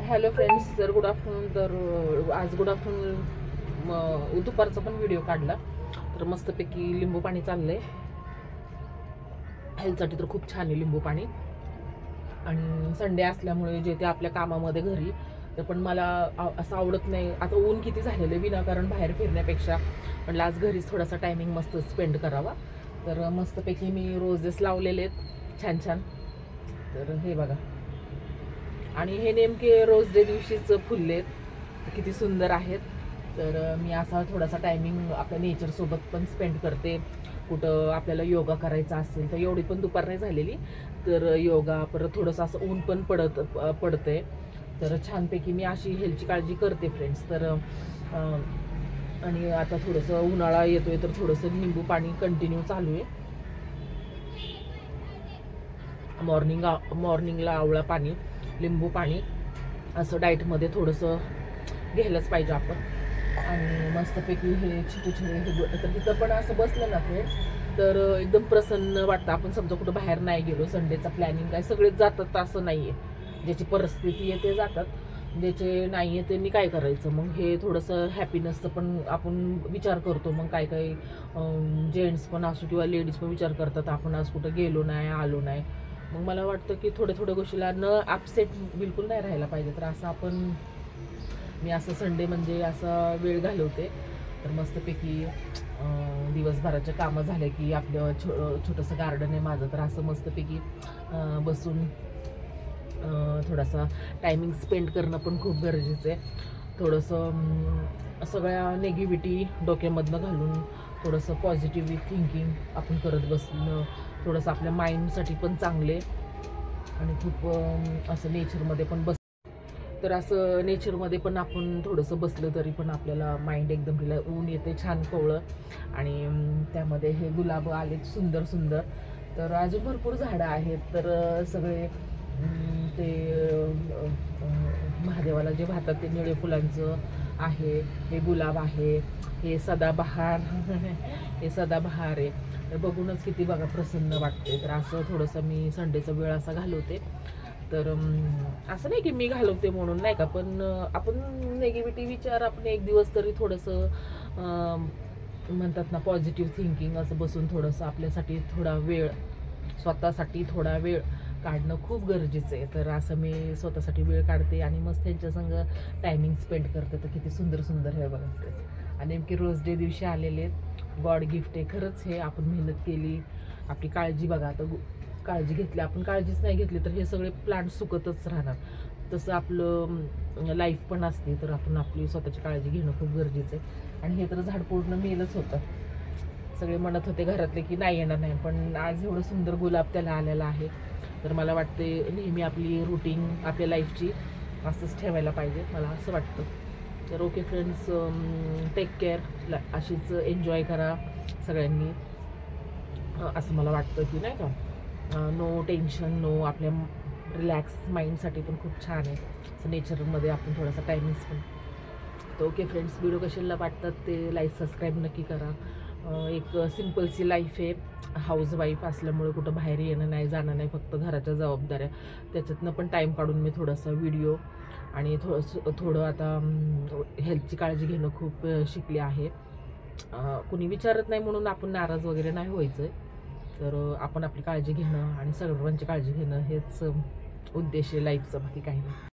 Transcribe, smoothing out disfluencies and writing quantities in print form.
Hello friends, तर good afternoon. तर आज गुड आफ्टरनून दुपारचा पण व्हिडिओ काढला. तर मस्तपैकी लिंबू पाणी चाललंय. हेल्थसाठी तर खूप छान आहे लिंबू पाणी. आणि संडे असल्यामुळे जे ते आपल्या कामामध्ये घरी तर पण मला असं आवडत नाही. आता ऊन किती झालेलं विनाकारण बाहेर फिरण्यापेक्षा म्हटलं आज घरीच थोडासा टायमिंग मस्त स्पेंड करावा. तर मस्तपैकी मी रोजेस लावलेले आहेत छान छान. तर हे बघा, आणि हे नेमके रोज डे दिवशीच फुललेत, किती सुंदर आहेत. तर मी असा थोडासा टायमिंग आपल्या नेचरसोबत पण स्पेंड करते. कुठं आपल्याला योगा करायचा असेल तर एवढी पण दुपार नाही झालेली, तर योगा परत थोडंसं असं ऊन पण पडतंय. तर छानपैकी मी अशी हेल्थची काळजी करते फ्रेंड्स. तर आणि आता थोडंसं उन्हाळा येतोय तर थोडंसं लिंबू पाणी कंटिन्यू चालू आहे. मॉर्निंगला आवळा पाणी, लिंबू पाणी असं डाएटमध्ये थोडंसं घ्यायलाच पाहिजे आपण. आणि मस्तपैकी हे छोटे हे तर तिथं पण असं बसलं ना फ्रेंड्स तर एकदम प्रसन्न वाटतं. आपण समजा कुठं बाहेर नाही गेलो, संडेचा प्लॅनिंग काय सगळेच जातात असं नाही आहे. ज्याची परिस्थिती आहे ते जातात, ज्याचे नाही आहे त्यांनी काय करायचं. मग हे थोडंसं हॅपीनेसचं पण आपण विचार करतो. मग काय जेंट्स पण असो किंवा लेडीज पण विचार करतात आपण आज कुठं गेलो नाही, आलो नाही. मग मला वाटतं की थोड्या गोष्टीला न अपसेट बिलकुल नाही राहायला पाहिजे. तर असं आपण मी असं संडे म्हणजे असा वेळ घालवते. तर मस्तपैकी दिवसभराचे कामं झाले की आपलं छोटंसं गार्डन आहे माझं, तर असं मस्तपैकी बसून थोडासा टायमिंग स्पेंड करणं पण खूप गरजेचं आहे. थोडंसं सगळ्या निगेटिव्हिटी डोक्यामधनं घालून थोडंसं पॉझिटिव्ह थिंकिंग आपण करत बसणं थोडंसं आपल्या माइंडसाठी पण चांगले. आणि खूप असं नेचरमध्ये पण तर असं नेचरमध्ये पण आपण थोडंसं बसलं तरी पण आपल्याला माइंड एकदम ऊन येते छान कोवळं. आणि त्यामध्ये हे गुलाब आले सुंदर सुंदर. तर अजून भरपूर झाडं आहेत. तर सगळे ते महादेवाला जे वाहतात ते निळे फुलांचं आहे. हे गुलाब आहे, हे सदाबहार हे सदाबहार आहे. तर बघूनच किती बघा प्रसन्न वाटते. तर असं थोडंसं मी संडेचा वेळ असा घालवते. तर असं नाही की मी घालवते म्हणून नाही का, पण आपण निगेटिव्हिटी विचार आपण एक दिवस तरी थोडंसं म्हणतात ना पॉझिटिव्ह थिंकिंग असं बसून थोडंसं आपल्यासाठी थोडा वेळ, स्वतःसाठी थोडा वेळ काढणं खूप गरजेचं आहे. तर असं मी स्वतःसाठी वेळ काढते आणि मस्त त्यांच्यासंग टायमिंग स्पेंड करते. तर किती सुंदर सुंदर हे बघा. आणि नेमके रोज डे दिवशी आलेले आहेत. गॉड गिफ्ट आहे खरंच हे. आपण मेहनत केली, आपली काळजी बघा. आता काळजी घेतली, आपण काळजीच नाही घेतली तर हे सगळे प्लांट सुकतच राहणार. तसं आपलं लाईफ पण असते. तर आपण आपली स्वतःची काळजी घेणं खूप गरजेचं आहे. आणि हे तर झाड पूर्ण मेलच होतं. सगळे म्हणत होते घरातले की नाही येणार नाही, पण आज एवढं सुंदर गुलाब त्याला आलेला आहे. तर मला वाटते नेहमी आपली रुटीन आपल्या लाईफची असंच ठेवायला पाहिजे, मला असं वाटतं. तर ओके फ्रेंड्स, टेक केअर. अशीच एन्जॉय करा सगळ्यांनी, असं मला वाटतं की नाही का. नो टेन्शन, नो, आपल्या रिलॅक्स माइंडसाठी पण खूप छान आहे असं नेचरमध्ये आपण थोडासा टायमिंग स्पेंड. तर ओके फ्रेंड्स, व्हिडिओ कशाला वाटतात ते लाईक सबस्क्राईब नक्की करा. एक सिम्पलची लाईफ आहे. हाऊसवाईफ असल्यामुळे कुठं बाहेर येणं नाही, जाणं नाही, फक्त घराच्या जबाबदाऱ्या. त्याच्यातनं पण टाईम काढून मी थोडासा व्हिडिओ आणि थोडं आता हेल्थची काळजी घेणं खूप शिकले आहे. कुणी विचारत नाही म्हणून आपण नाराज वगैरे नाही व्हायचं आहे. तर आपण आपली काळजी घेणं आणि सर्वांची काळजी घेणं हेच उद्देश आहे लाईफचं, बाकी काही नाही.